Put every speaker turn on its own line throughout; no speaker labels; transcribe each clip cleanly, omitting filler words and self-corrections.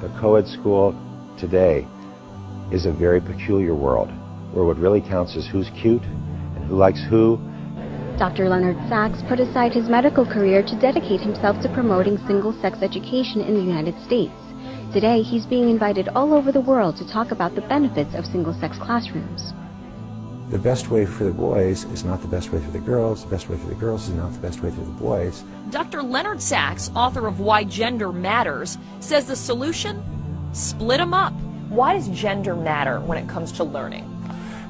The co-ed school today is a very peculiar world, where what really counts is who's cute and who likes who.
Dr. Leonard Sachs put aside his medical career to dedicate himself to promoting single-sex education in the United States. Today, he's being invited all over the world to talk about the benefits of single-sex classrooms.
The best way for the boys is not the best way for the girls. The best way for the girls is not the best way for the boys.
Dr. Leonard Sachs, author of Why Gender Matters, says the solution? Split them up. Why does gender matter when it comes to learning?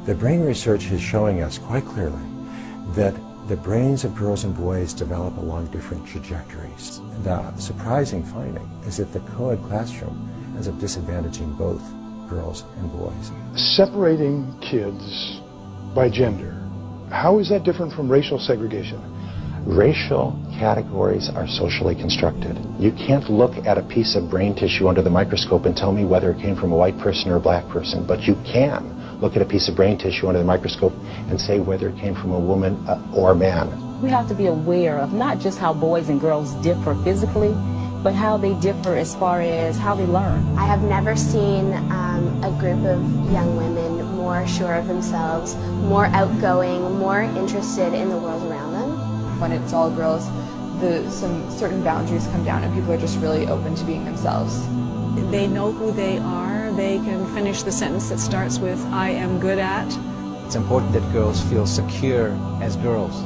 The brain research is showing us quite clearly that the brains of girls and boys develop along different trajectories. The surprising finding is that the co-ed classroom ends up disadvantaging both girls and boys.
Separating kids by gender, how is that different from racial segregation?
Racial categories are socially constructed. You can't look at a piece of brain tissue under the microscope and tell me whether it came from a white person or a black person, but you can look at a piece of brain tissue under the microscope and say whether it came from a woman or a man.
We have to be aware of not just how boys and girls differ physically, but how they differ as far as how they learn.
I have never seen a group of young women more sure of themselves, more outgoing, more interested in the world around them.
When it's all girls, some certain boundaries come down and people are just really open to being themselves.
They know who they are. They can finish the sentence that starts with, I am good at.
It's important that girls feel secure as girls.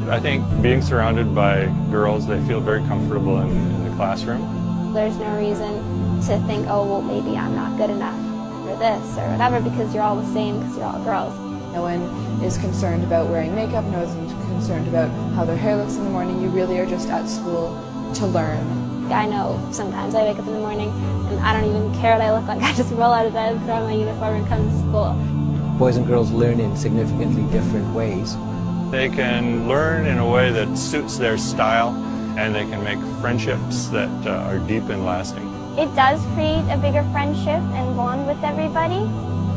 I think being surrounded by girls, they feel very comfortable in the classroom.
There's no reason to think, oh, well, maybe I'm not good enough for this or whatever because you're all the same because you're all girls.
No one is concerned about wearing makeup, no one is concerned about how their hair looks in the morning. You really are just at school to learn.
I know sometimes I wake up in the morning and I don't even care what I look like. I just roll out of bed, throw on my uniform and come to school.
Boys and girls learn in significantly different ways.
They can learn in a way that suits their style, and they can make friendships that are deep and lasting.
It does create a bigger friendship and bond with everybody.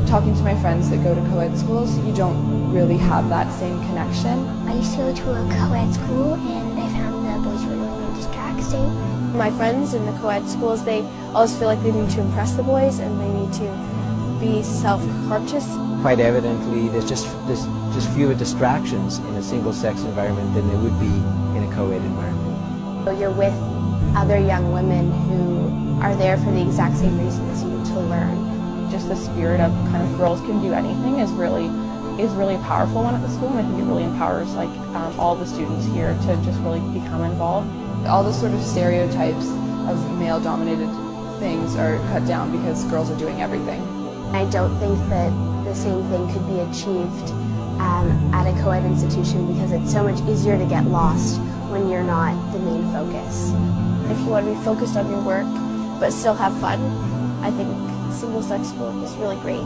Talking to my friends that go to co-ed schools, you don't really have that same connection.
I used to go to a co-ed school and I found the boys were really distracting. My friends in the co-ed schools, they always feel like they need to impress the boys and they need to be self-conscious.
Quite evidently, there's just fewer distractions in a single-sex environment than there would be in a co-ed environment.
So you're with other young women who are there for the exact same reason as you, to learn.
Just the spirit of kind of girls can do anything is really a powerful one at the school, and I think it really empowers all the students here to just really become involved. All the sort of stereotypes of male-dominated things are cut down because girls are doing everything.
I don't think that the same thing could be achieved at a co-ed institution because it's so much easier to get lost when you're not the main focus. If you want to be focused on your work but still have fun, I think single-sex school is really great.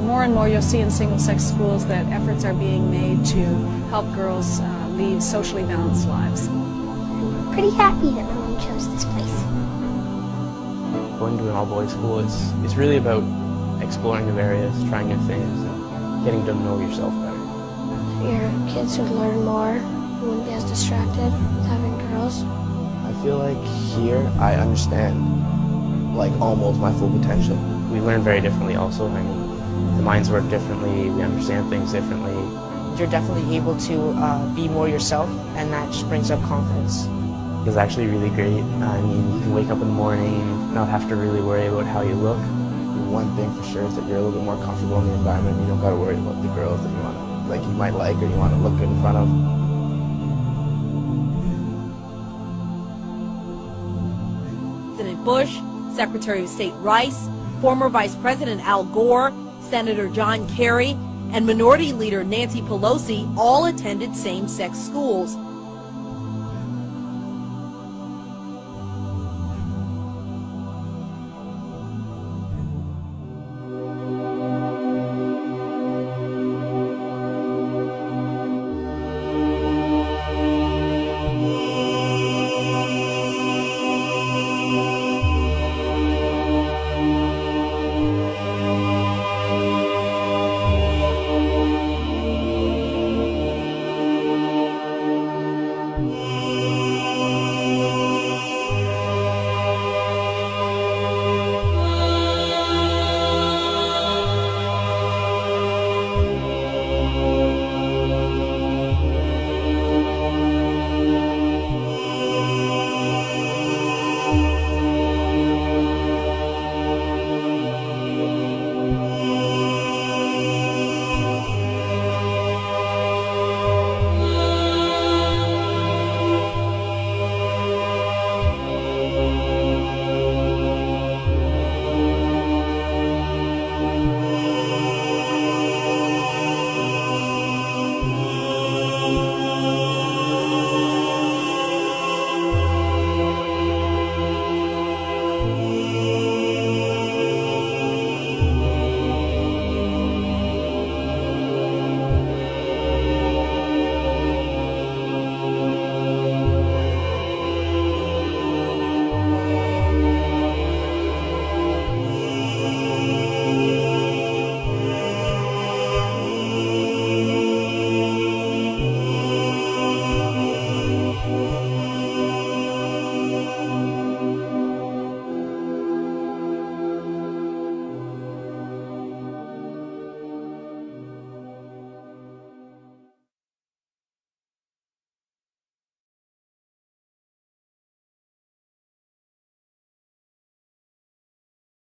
More and more you'll see in single-sex schools that efforts are being made to help girls lead socially balanced lives.
I'm pretty happy that my mom chose this place.
Going to an all-boys school is really about exploring new areas, trying new things, and getting to know yourself better.
Your kids would learn more, you wouldn't be as distracted with having girls.
I feel like here I understand almost my full potential. We learn very differently also. I mean, the minds work differently, we understand things differently.
You're definitely able to be more yourself, and that just brings up confidence.
It's actually really great. I mean, you can wake up in the morning, not have to really worry about how you look. One thing for sure is that you're a little bit more comfortable in the environment. You don't got to worry about the girls that you might like or you want to look good in front of.
President Bush, Secretary of State Rice, former Vice President Al Gore, Senator John Kerry, and Minority Leader Nancy Pelosi all attended same-sex schools.